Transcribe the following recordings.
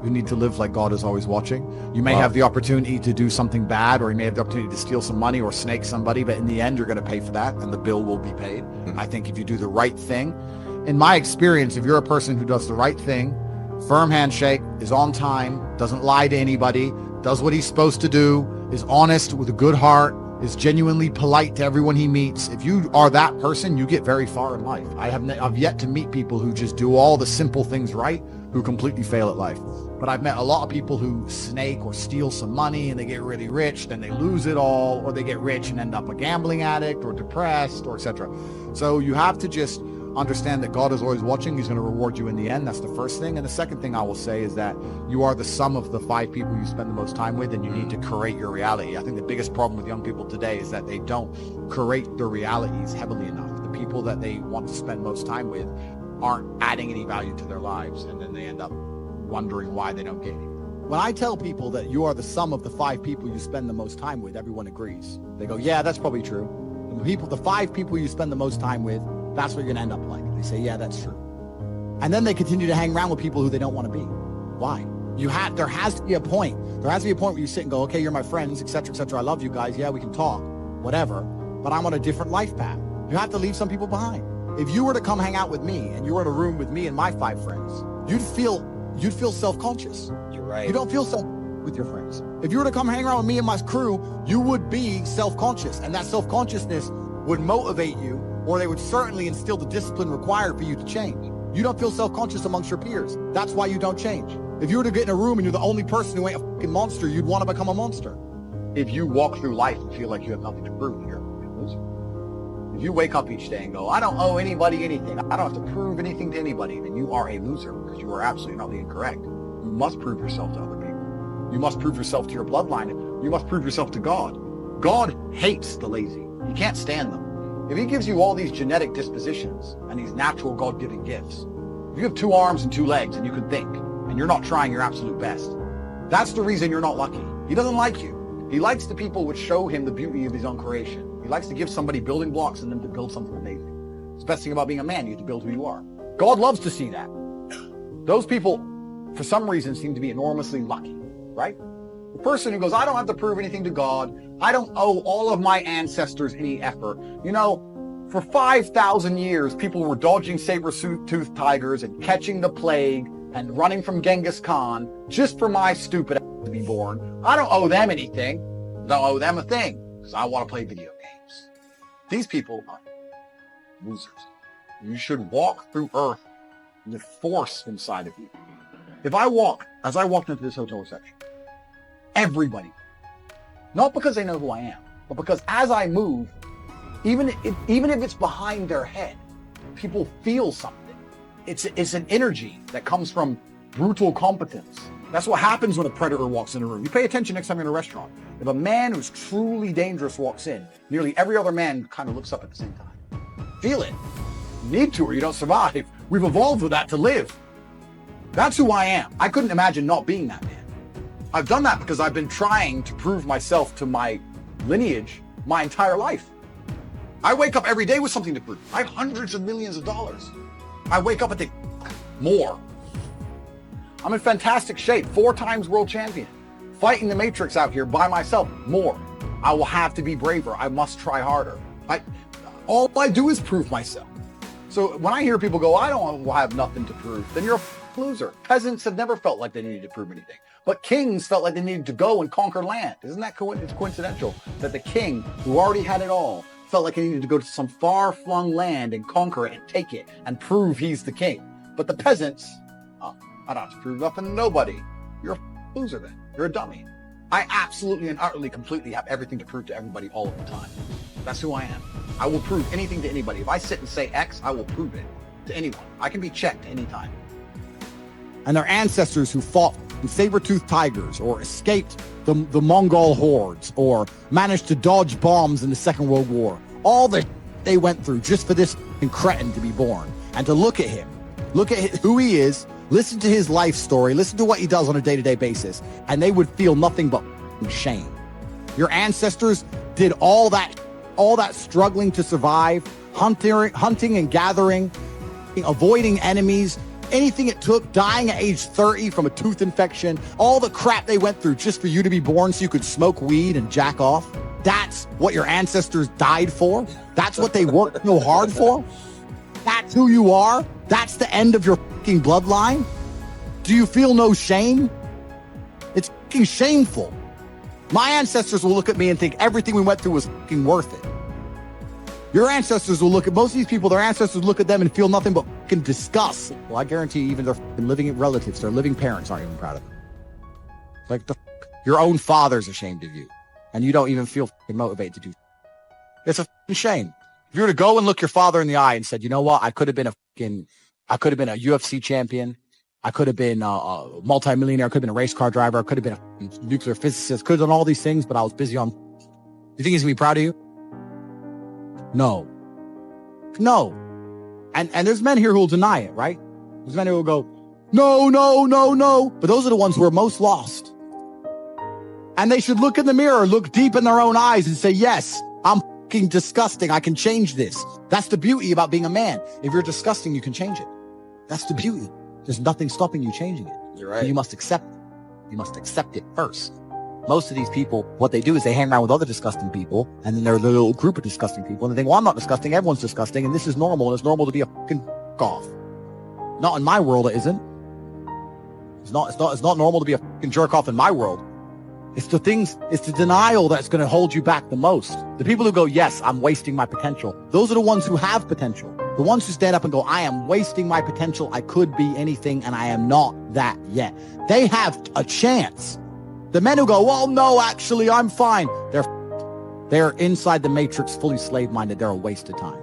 You need to live like God is always watching. You may have the opportunity to do something bad, or you may have the opportunity to steal some money or snake somebody, but in the end, you're going to pay for that, and the bill will be paid. I think if you do the right thing, in my experience, if you're a person who does the right thing, firm handshake, is on time, doesn't lie to anybody, does what he's supposed to do, is honest with a good heart, is genuinely polite to everyone he meets. If you are that person, you get very far in life. I've yet to meet people who just do all the simple things right, who completely fail at life. But I've met a lot of people who snake or steal some money and they get really rich, then they lose it all, or they get rich and end up a gambling addict or depressed, or etc. So you have to just understand that God is always watching. He's going to reward you in the end. That's the first thing. And the second thing I will say is that you are the sum of the 5 people you spend the most time with, and you need to curate your reality. I think the biggest problem with young people today is that they don't curate their realities heavily enough. The people that they want to spend most time with aren't adding any value to their lives, and then they end up wondering why they don't get any. When I tell people that you are the sum of the 5 people you spend the most time with, everyone agrees. They go, yeah, that's probably true. The 5 people you spend the most time with, that's what you're gonna end up like. They say, yeah, that's true. And then they continue to hang around with people who they don't want to be. Why? There has to be a point. There has to be a point where you sit and go, okay, you're my friends, etc., etc. I love you guys. Yeah, we can talk, whatever. But I'm on a different life path. You have to leave some people behind. If you were to come hang out with me and you were in a room with me and my 5 friends, you'd feel self-conscious. You're right. You don't feel self with your friends. If you were to come hang around with me and my crew, you would be self-conscious, and that self-consciousness would motivate you, or they would certainly instill the discipline required for you to change. You don't feel self-conscious amongst your peers. That's why you don't change. If you were to get in a room and you're the only person who ain't a fucking monster, you'd want to become a monster. If you walk through life and feel like you have nothing to prove, you're a loser. If you wake up each day and go, I don't owe anybody anything, I don't have to prove anything to anybody, then you are a loser, because you are absolutely not being correct. You must prove yourself to other people. You must prove yourself to your bloodline. You must prove yourself to God. God hates the lazy. He can't stand them. If he gives you all these genetic dispositions and these natural God-given gifts, if you have 2 arms and 2 legs and you can think, and you're not trying your absolute best, that's the reason you're not lucky. He doesn't like you. He likes the people which show him the beauty of his own creation. He likes to give somebody building blocks and them to build something amazing. It's the best thing about being a man. You have to build who you are. God loves to see that. Those people, for some reason, seem to be enormously lucky, right? The person who goes, I don't have to prove anything to God. I don't owe all of my ancestors any effort. You know, for 5,000 years, people were dodging saber-toothed tigers and catching the plague and running from Genghis Khan just for my stupid ass to be born. I don't owe them anything. Don't owe them a thing, because I want to play video games. These people are losers. You should walk through earth with force inside of you. As I walked into this hotel reception, everybody, not because they know who I am, but because as I move, even if it's behind their head, people feel something. It's an energy that comes from brutal competence. That's what happens when a predator walks in a room. You pay attention next time you're in a restaurant. If a man who's truly dangerous walks in, nearly every other man kind of looks up at the same time. Feel it. You need to, or you don't survive. We've evolved with that to live. That's who I am. I couldn't imagine not being that man. I've done that because I've been trying to prove myself to my lineage my entire life. I wake up every day with something to prove. I have hundreds of millions of dollars. I wake up and think, more. I'm in fantastic shape, 4 times world champion. Fighting the matrix out here by myself, more. I will have to be braver. I must try harder. All I do is prove myself. So when I hear people go, I don't have nothing to prove, then you're a loser. Peasants have never felt like they needed to prove anything. But kings felt like they needed to go and conquer land. Isn't that it's coincidental that the king, who already had it all, felt like he needed to go to some far-flung land and conquer it and take it and prove he's the king. But the peasants, I don't have to prove nothing to nobody. You're a loser then. You're a dummy. I absolutely and utterly, completely have everything to prove to everybody all of the time. That's who I am. I will prove anything to anybody. If I sit and say X, I will prove it to anyone. I can be checked anytime. And their ancestors who fought with saber-toothed tigers or escaped the Mongol hordes or managed to dodge bombs in the Second World War, all that they went through just for this cretin to be born. And to look at him, look at who he is, listen to his life story, listen to what he does on a day-to-day basis, and they would feel nothing but shame. Your ancestors did all that struggling to survive, hunting and gathering, avoiding enemies, anything it took, dying at age 30 from a tooth infection, all the crap they went through just for you to be born so you could smoke weed and jack off. That's what your ancestors died for. That's what they worked so hard for. That's who you are. That's the end of your fucking bloodline. Do you feel no shame? It's fucking shameful. My ancestors will look at me and think everything we went through was fucking worth it. Your ancestors will look at, most of these people, their ancestors look at them and feel nothing but fucking disgust. Well, I guarantee even their fucking living relatives, their living parents aren't even proud of them. Like your own father's ashamed of you. And you don't even feel fucking motivated to do. It's a fucking shame. If you were to go and look your father in the eye and said, you know what, I could have been a UFC champion. I could have been a multimillionaire. I could have been a race car driver. I could have been a nuclear physicist. Could have done all these things, but I was busy on. You think he's gonna be proud of you? No. And there's men here who will deny it, right? There's men who will go, no. But those are the ones who are most lost. And they should look in the mirror, look deep in their own eyes and say, yes, I'm fucking disgusting. I can change this. That's the beauty about being a man. If you're disgusting, you can change it. That's the beauty. There's nothing stopping you changing it. You're right. But you must accept it. You must accept it first. Most of these people, what they do is they hang around with other disgusting people, and then they're a little group of disgusting people, and they think, well, I'm not disgusting, everyone's disgusting, and this is normal, and it's normal to be a fucking off. Not in my world, it isn't. It's not normal to be a fucking jerk off in my world. It's the denial that's going to hold you back the most. The people who go, yes, I'm wasting my potential. Those are the ones who have potential. The ones who stand up and go, I am wasting my potential. I could be anything and I am not that yet. They have a chance. The men who go, well, no, actually, I'm fine. They're inside the matrix, fully slave-minded. They're a waste of time.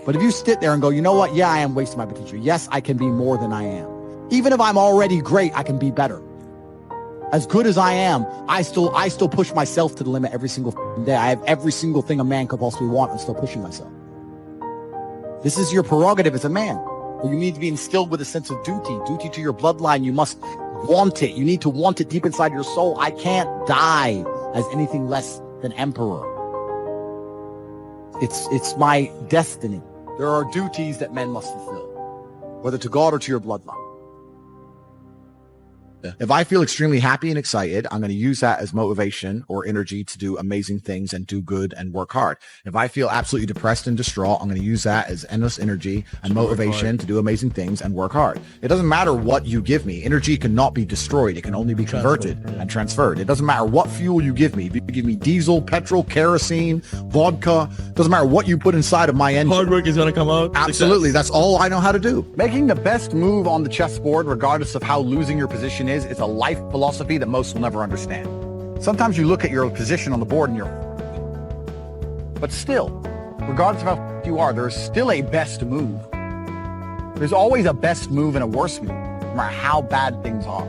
But if you sit there and go, you know what? Yeah, I am wasting my potential. Yes, I can be more than I am. Even if I'm already great, I can be better. As good as I am, I still push myself to the limit every single day. I have every single thing a man could possibly want and still pushing myself. This is your prerogative as a man. You need to be instilled with a sense of duty to your bloodline. You must want it. You need to want it deep inside your soul. I can't die as anything less than emperor. It's my destiny. There are duties that men must fulfill, whether to God or to your bloodline. If I feel extremely happy and excited, I'm going to use that as motivation or energy to do amazing things and do good and work hard. If I feel absolutely depressed and distraught, I'm going to use that as endless energy and motivation to do amazing things and work hard. It doesn't matter what you give me. Energy cannot be destroyed. It can only be converted and transferred. It doesn't matter what fuel you give me. If you give me diesel, petrol, kerosene, vodka, doesn't matter what you put inside of my engine. Hard work is going to come out. Absolutely. That's all I know how to do. Making the best move on the chessboard, regardless of how losing your position is a life philosophy that most will never understand. Sometimes you look at your position on the board and but still, regardless of how you are, there's still a best move. There's always a best move and a worse move, no matter how bad things are.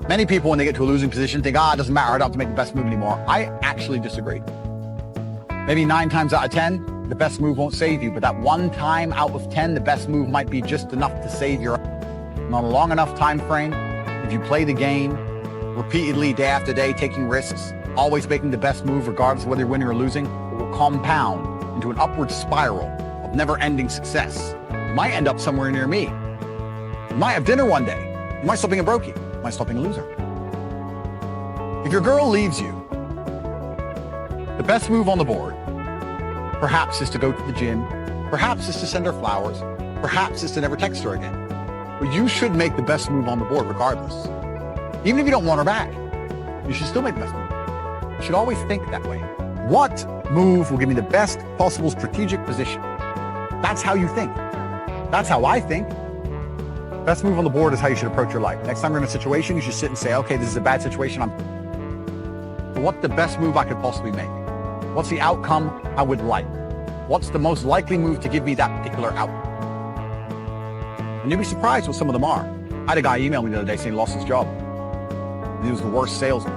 Many people, when they get to a losing position, think, it doesn't matter, I don't have to make the best move anymore. I actually disagree. Maybe 9 times out of 10, the best move won't save you, but that 1 time out of 10, the best move might be just enough to save your on a long enough time frame. If you play the game repeatedly, day after day, taking risks, always making the best move, regardless of whether you're winning or losing, it will compound into an upward spiral of never-ending success. You might end up somewhere near me. You might have dinner one day. You might stop being a brokey. You might stop being a loser. If your girl leaves you, the best move on the board, perhaps is to go to the gym, perhaps is to send her flowers, perhaps is to never text her again. But you should make the best move on the board regardless. Even if you don't want her back, you should still make the best move. You should always think that way. What move will give me the best possible strategic position? That's how you think. That's how I think. Best move on the board is how you should approach your life. Next time you're in a situation, you should sit and say, okay, this is a bad situation. What's the best move I could possibly make? What's the outcome I would like? What's the most likely move to give me that particular outcome? And you'll be surprised what some of them are. I had a guy email me the other day saying he lost his job. He was the worst salesman.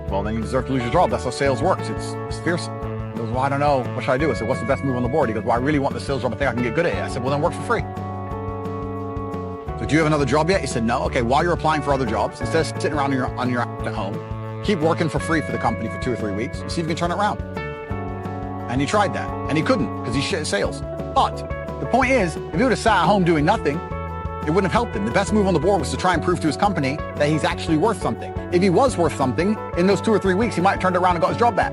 Well, then you deserve to lose your job. That's how sales works. It's fierce. He goes, well, I don't know. What should I do? I said, what's the best move on the board? He goes, well, I really want the sales job. I think I can get good at it. I said, well, then work for free. So do you have another job yet? He said, no. Okay, while you're applying for other jobs, instead of sitting around on your at home, keep working for free for the company for 2 or 3 weeks and see if you can turn it around. And he tried that. And he couldn't because he's shit at sales. But The point is, if he would have sat at home doing nothing, it wouldn't have helped him. The best move on the board was to try and prove to his company that he's actually worth something. If he was worth something, in those 2 or 3 weeks, he might have turned around and got his job back.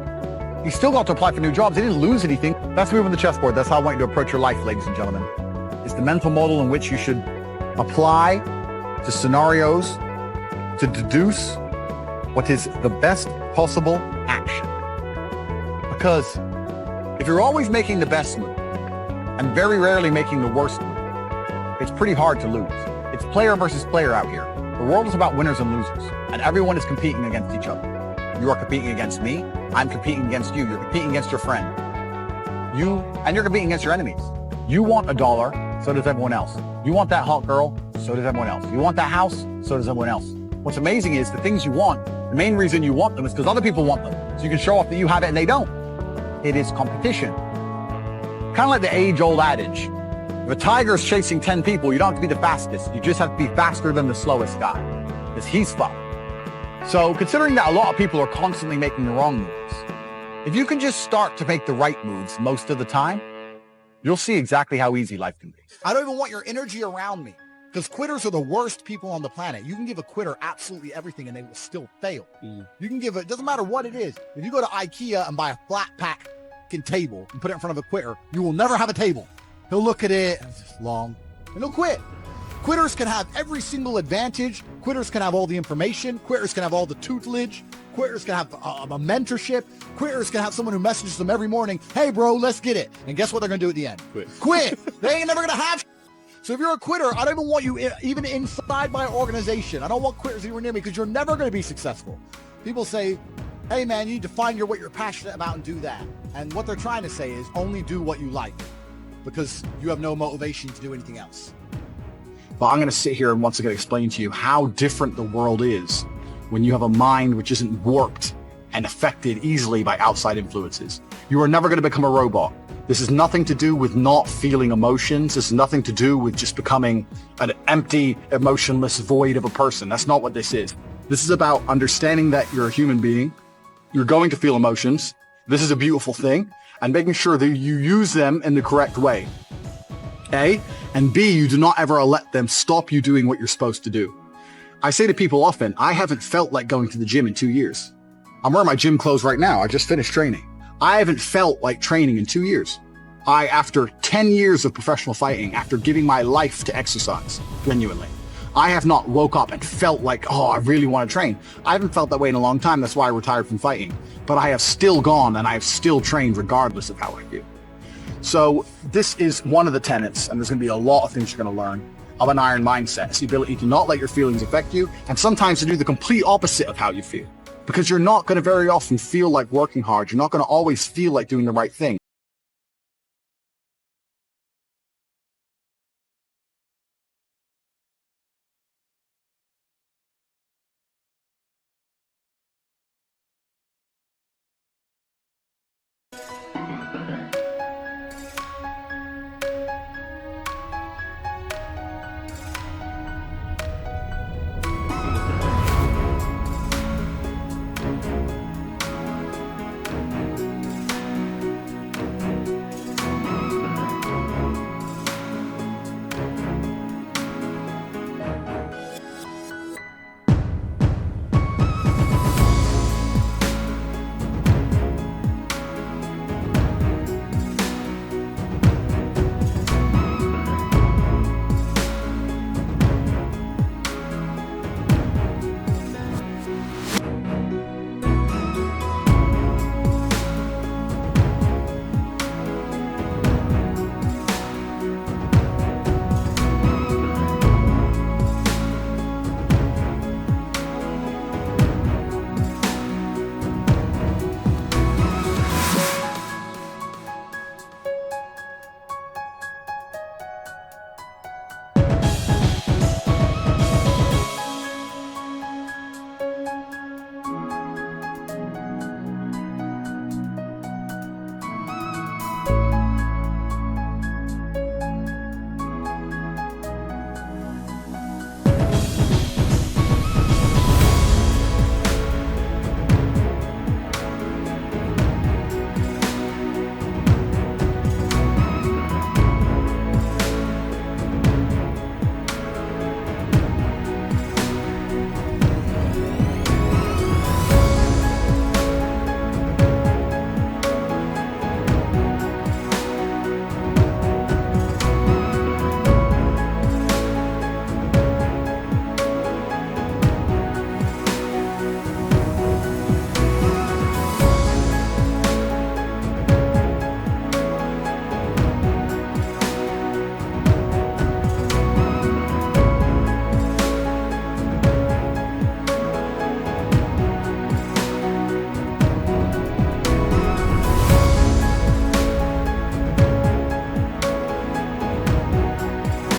He still got to apply for new jobs. He didn't lose anything. Best move on the chessboard. That's how I want you to approach your life, ladies and gentlemen. It's the mental model in which you should apply to scenarios to deduce what is the best possible action. Because if you're always making the best move and very rarely making the worst move, it's pretty hard to lose. It's player versus player out here. The world is about winners and losers, and everyone is competing against each other. You are competing against me. I'm competing against you. You're competing against your friend. You're competing against your enemies. You want $1, so does everyone else. You want that hot girl, so does everyone else. You want that house, so does everyone else. What's amazing is the things you want, the main reason you want them is because other people want them. So you can show off that you have it and they don't. It is competition. Kind of like the age-old adage. If a tiger is chasing 10 people, you don't have to be the fastest. You just have to be faster than the slowest guy, because he's fun. So considering that a lot of people are constantly making the wrong moves, if you can just start to make the right moves most of the time, you'll see exactly how easy life can be. I don't even want your energy around me, because quitters are the worst people on the planet. You can give a quitter absolutely everything and they will still fail. You can give it doesn't matter what it is. If you go to IKEA and buy a flat pack table and put it in front of a quitter, you will never have a table. He'll look at it, and it's just long, and he'll quit. Quitters can have every single advantage. Quitters can have all the information. Quitters can have all the tutelage. Quitters can have a mentorship. Quitters can have someone who messages them every morning, hey bro, let's get it. And guess what they're gonna do at the end? Quit. They ain't never gonna have. So if you're a quitter, I don't even want you even inside my organization. I don't want quitters anywhere near me, because you're never gonna be successful. People say, hey man, you need to find what you're passionate about and do that. And what they're trying to say is only do what you like, because you have no motivation to do anything else. But I'm going to sit here and once again explain to you how different the world is when you have a mind which isn't warped and affected easily by outside influences. You are never going to become a robot. This is nothing to do with not feeling emotions. This is nothing to do with just becoming an empty, emotionless void of a person. That's not what this is. This is about understanding that you're a human being. You're going to feel emotions. This is a beautiful thing. And making sure that you use them in the correct way. A, and B, you do not ever let them stop you doing what you're supposed to do. I say to people often, I haven't felt like going to the gym in 2 years. I'm wearing my gym clothes right now. I just finished training. I haven't felt like training in 2 years. After 10 years of professional fighting, after giving my life to exercise, genuinely, I have not woke up and felt like, oh, I really want to train. I haven't felt that way in a long time. That's why I retired from fighting. But I have still gone and I have still trained regardless of how I feel. So this is one of the tenets, and there's going to be a lot of things you're going to learn, of an iron mindset. It's the ability to not let your feelings affect you, and sometimes to do the complete opposite of how you feel. Because you're not going to very often feel like working hard. You're not going to always feel like doing the right thing.